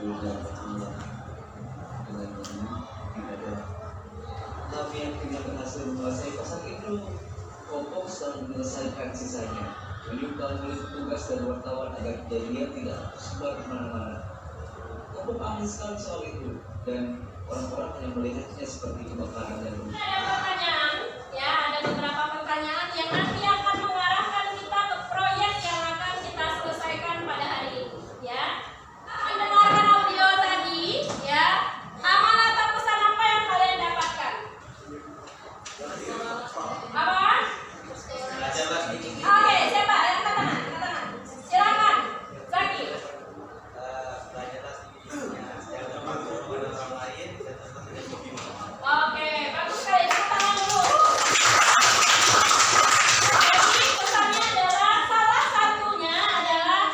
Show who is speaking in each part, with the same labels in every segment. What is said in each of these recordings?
Speaker 1: dengan tidak ada. Tapi yang tidak berhasil menguasai pasal itu fokus dan menyelesaikan sisanya, menyumbang oleh petugas dan wartawan agar kejadian tidak tersebar kemana-mana. Kopok ahli sekali soal itu dan orang-orang yang melihatnya seperti kebakaran dan
Speaker 2: ada pertanyaan, ya ada beberapa pertanyaan yang nanti akan mengarahkan kita ke proyek yang akan kita selesaikan pada hari ini, ya. Mendengarkan audio tadi, ya. Amanat atau pesan apa yang kalian dapatkan? Apa? Oke, siapa? Angkat tangan, angkat tangan. Silakan, Zaki. Oke, bagus sekali. Tepuk tangan dulu. Jadi pesannya adalah salah satunya adalah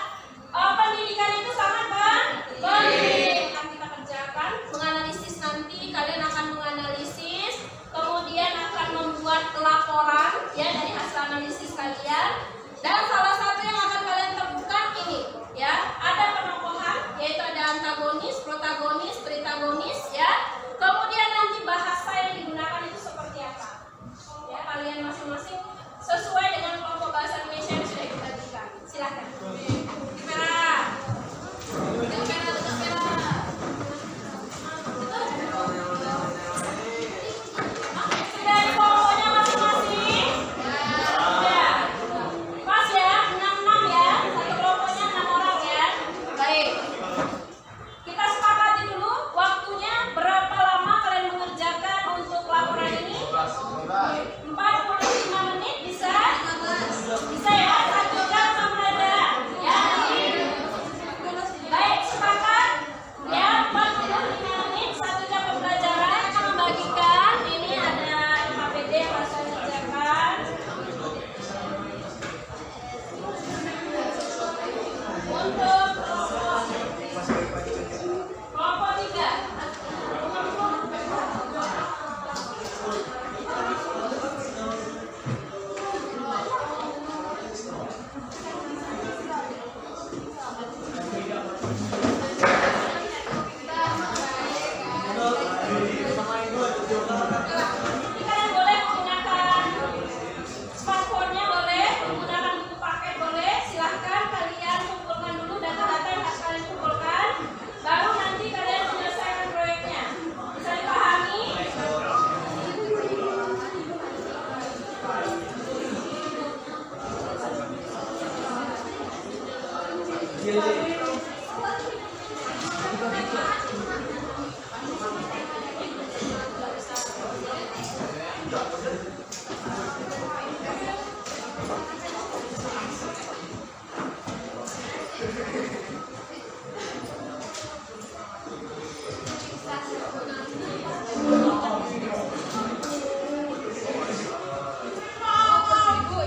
Speaker 2: pendidikan itu sangat penting. Akan kita kerjakan, menganalisis nanti kalian akan menganalisis, kemudian akan membuat laporan ya dari hasil analisis kalian. Dan salah satu yang akan kalian temukan ini, ya ada penokohan, yaitu ada antagonis, protagonis, tritagonis, ya. Kemudian nanti bahasa yang digunakan itu seperti apa? Ya, kalian masing-masing sesuai dengan kelompok bahasa Indonesia yang sudah kita berikan. Silakan. Merah. Sudah di kelompoknya masing-masing? Ya. Pas ya, 6-6 ya. Satu kelompoknya 6 orang ya. Baik. Kita sepakati dulu waktunya berapa lama kalian mengerjakan untuk laporan ini? 45 menit bisa? Bisa ya? 1 jam pembelajaran. Ya. Baik, sepakat? Ya, 45 menit 1 jam pembelajaran. Kita membagikan ini ada KPD yang harus dikerjakan. Untuk kelompok 3. Kalian boleh menggunakan smartphone-nya, boleh menggunakan buku paket, boleh. Silahkan kalian kumpulkan dulu data-data yang harus kalian kumpulkan, baru nanti kalian menyelesaikan proyeknya. Bisa dipahami?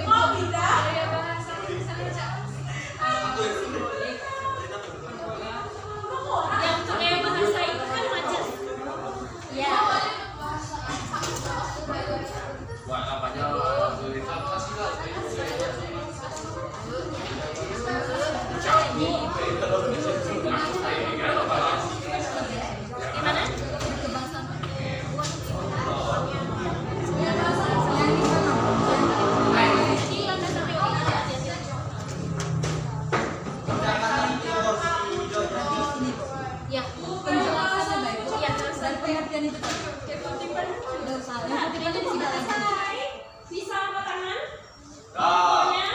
Speaker 2: Mau tidak? Yang punya bahasa itu kan macet. Ya. Gimana? Ya, penjelasannya baik. Iya, dan pengertian itu nah, itu sudah selesai. Bisa angkat tangan? Semuanya?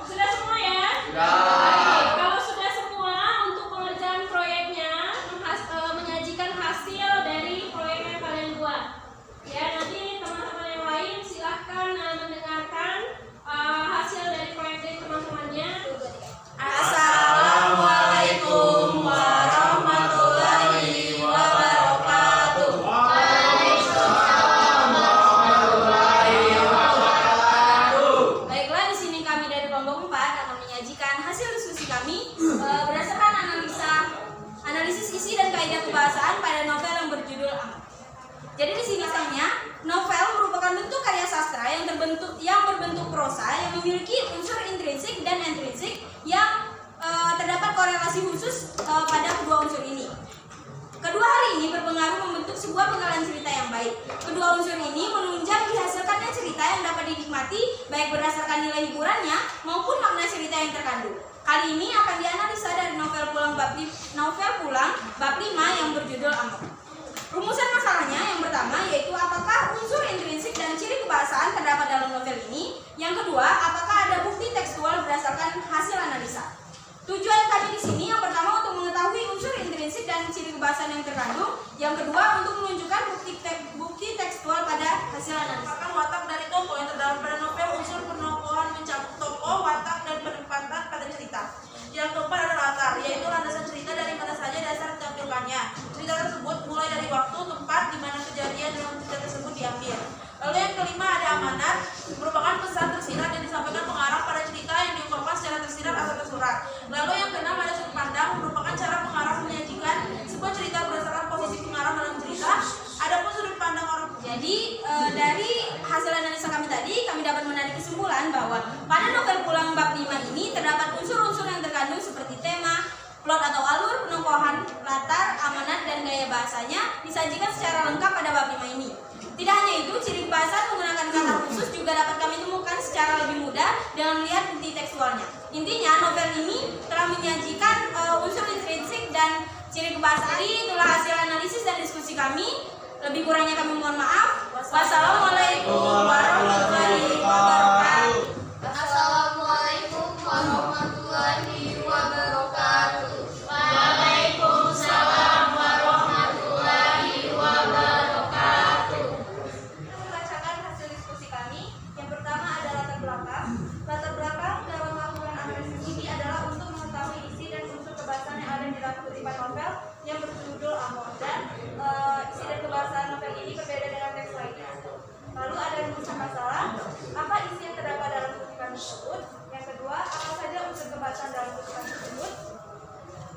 Speaker 2: Sudah semua ya? Baik, kalau sudah semua untuk pengerjaan proyeknya menyajikan hasil dari proyek yang kalian buat. Ya, nanti teman-teman yang lain silahkan mendengarkan hasil dari proyek dari teman-temannya. Assalamualaikum warahmatullahi wabarakatuh. Baiklah, di sini kami dari kelompok 4 akan menyajikan hasil diskusi kami berdasarkan analisis isi dan kaidah kebahasaan pada novel yang berjudul Amat. Jadi di sini misalnya novel merupakan bentuk karya sastra yang berbentuk prosa yang memiliki unsur intrinsik dan ekstrinsik yang terdapat korelasi khusus pada kedua unsur
Speaker 3: sebuah penggalan cerita yang baik. Kedua unsur ini menunjang dihasilkannya cerita yang dapat dinikmati baik berdasarkan nilai hiburannya maupun makna cerita yang terkandung. Kali ini akan dianalisa dari novel Pulang bab 5 yang berjudul Amok. Rumusan masalahnya yang pertama yaitu apakah unsur intrinsik dan ciri kebahasaan terdapat dalam novel ini. Yang kedua, apakah ada bukti tekstual berdasarkan hasil analisa. Tujuan kami di sini yang pertama untuk mengetahui unsur intrinsik dan ciri kebahasaan yang terkandung. Yang kedua untuk menunjukkan bukti tekstual pada hasil analisa.
Speaker 4: Merupakan watak dari tokoh yang terdapat pada novel. Unsur penokohan mencakup tokoh, watak, dan penempatan pada cerita. Yang keempat adalah latar, yaitu landasan cerita dari mana saja dasar ditampilkannya. Cerita tersebut mulai dari waktu, tempat, di mana kejadian dalam cerita tersebut diambil. Lalu yang kelima ada amanat, merupakan pesan tersirat yang disampaikan pengarang pada cerita yang diungkapkan secara tersirat atau tersurat. Lalu yang keenam ada sudut pandang, merupakan cara pengarang menyajikan sebuah cerita berdasarkan posisi pengarang dalam cerita. Adapun sudut pandang orang.
Speaker 3: Jadi dari hasil analisa kami tadi, kami dapat menarik kesimpulan bahwa pada novel Pulang bab 5 ini terdapat unsur-unsur yang terkandung seperti tema, plot atau alur, penokohan, latar, amanat, dan gaya bahasanya disajikan secara lengkap pada bab 5 ini. Tidak hanya itu, ciri kebahasaan menggunakan kata khusus juga dapat kami temukan secara lebih mudah dengan melihat bukti tekstualnya. Intinya, novel ini telah menyajikan unsur intrinsik dan ciri kebahasaan. Itulah hasil analisis dan diskusi kami. Lebih kurangnya kami mohon maaf. Wassalamualaikum warahmatullahi wabarakatuh.
Speaker 2: Assalamualaikum warahmatullahi wabarakatuh.
Speaker 3: Waalaikumsalam warahmatullahi wabarakatuh.
Speaker 4: Kita membacakan hasil diskusi kami. Yang pertama adalah latar belakang. Latar belakang dalam melakukan analisis ini adalah untuk mengetahui isi dan unsur kebahasaan yang ada di dalam kutipan novel yang berjudul Amok, dan isi dan kebahasaan novel ini berbeda dengan teks lainnya. Lalu ada rumusan masalah, apa isi yang terdapat dalam kutipan tersebut. Yang kedua, apa saja unsur kebahasaan dalam kutipan tersebut.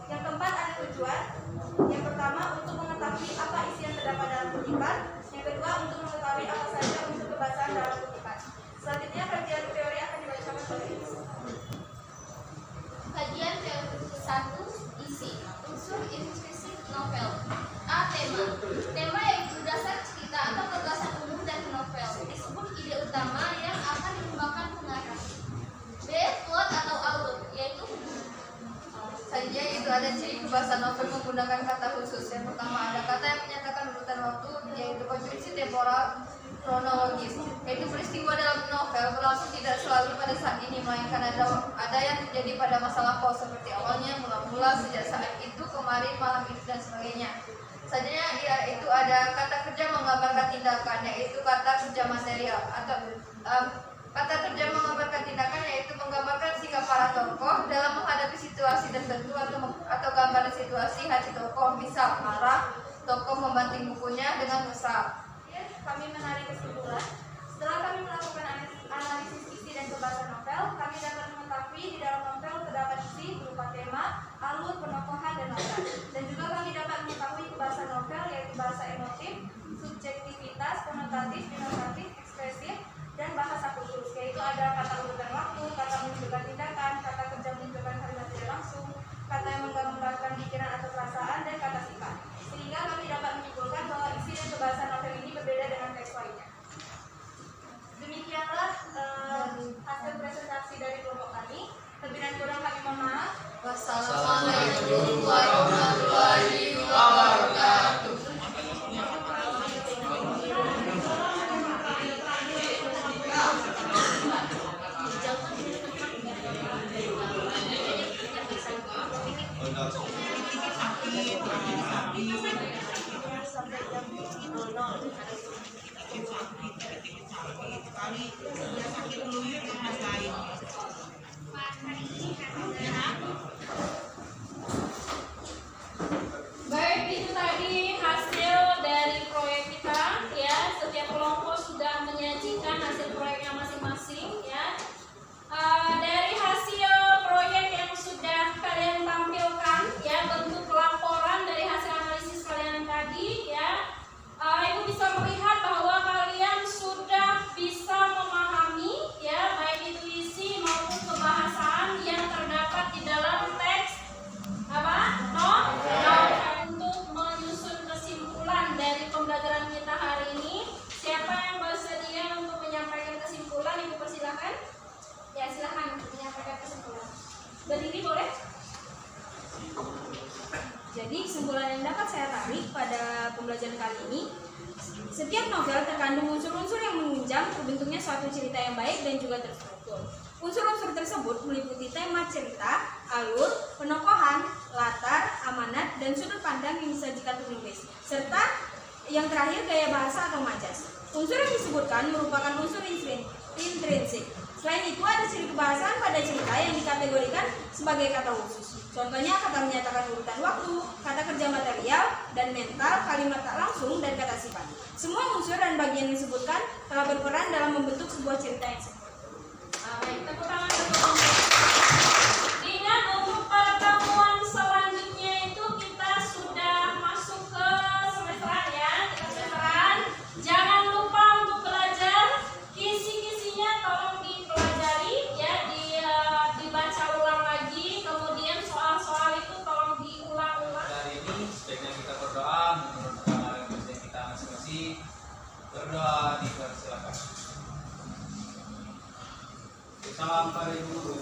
Speaker 4: Yang keempat ada tujuan. Yang pertama untuk mengetahui apa isi yang terdapat dalam kutipan. Yang kedua untuk mengetahui apa saja unsur kebahasaan dalam kutipan. Selanjutnya kajian teori akan dibacakan oleh Iis.
Speaker 2: Kajian teori 1. Isi unsur intrinsik novel. A. Tema yaitu dasar cerita atau gagasan umum dari novel. Disebut ide utama yang akan dikembangkan pengarang. B. Plot atau alur, yaitu
Speaker 5: saja itu ada ciri kebahasaan novel menggunakan kata khusus. Yang pertama ada kata yang menyatakan urutan waktu, yaitu konjungsi temporal kronologis, yaitu peristiwa dalam novel berlangsung tidak selalu pada saat ini, melainkan ada yang terjadi pada masa lampau seperti awalnya, mula-mula, sejak saat itu, kemarin, malam itu, dan sebagainya. Selanjutnya yaitu ada kata kerja menggambarkan tindakan, yaitu kata kerja material atau kata kerja menggambarkan tindakan, yaitu menggambarkan sikap para tokoh dalam menghadapi situasi tertentu atau gambaran situasi hati tokoh, misal marah, tokoh membanting bukunya dengan mesra.
Speaker 4: Kami menarik kesimpulan. Setelah kami melakukan analisis isi dan kebahasaan novel, kami dapat mengetahui di dalam novel terdapat isi berupa tema, alur, penokohan, dan latar. Dan juga kami dapat mengetahui kebahasaan novel, yaitu bahasa emotif, subjektivitas, konotatif, denotatif, ekspresif, dan bahasa khusus, yaitu ada kata urutan waktu, kata menunjukkan tindakan, kata kerja menunjukkan kalimat tidak langsung, kata yang menggambarkan pikiran atau perasaan, dan kata sifat. Sehingga kami dapat menyimpulkan bahwa isi dan kebahasaan novel ini berbeda dengan teks lainnya. Demikianlah hasil presentasi dari kelompok kami. Lebih dan kurang kami mohon maaf.
Speaker 5: Wassalamualaikum warahmatullahi wabarakatuh.
Speaker 2: baik, itu tadi hasil dari proyek kita ya. Setiap kelompok sudah menyajikan hasil proyeknya masing-masing ya. Dari hasil proyek yang sudah kalian tampilkan ya, bentuk laporan dari hasil analisis kalian tadi ya, Ibu bisa melihat bahwa kalian sudah bisa memahami
Speaker 3: novel terkandung unsur-unsur yang menunjang terbentuknya suatu cerita yang baik dan juga terstruktur. Unsur-unsur tersebut meliputi tema cerita, alur, penokohan, latar, amanat, dan sudut pandang yang disajikan penulis, serta yang terakhir gaya bahasa atau majas. Unsur yang disebutkan merupakan unsur intrinsik. Selain itu ada ciri kebahasaan pada cerita yang dikategorikan sebagai kata khusus. Contohnya kata menyatakan urutan waktu, kata kerja material dan mental, kalimat tak langsung, dan kata sifat. Semua unsur dan bagian yang disebutkan telah berperan dalam membentuk sebuah cerita yang sempurna.
Speaker 2: Baik, tepuk tangan untuk Ingat untuk pertemuan selanjutnya itu kita sudah masuk ke semesteran ya, kita semesteran. Jangan lupa untuk belajar, kisi-kisinya tolong dipelajari ya, dibaca ulang lagi, kemudian soal-soal itu tolong diulang-ulang.
Speaker 6: Hari ini sebaiknya kita berdoa menurut kamar kita masing-masing. Berdoa dipersilakan. Sampai dulu.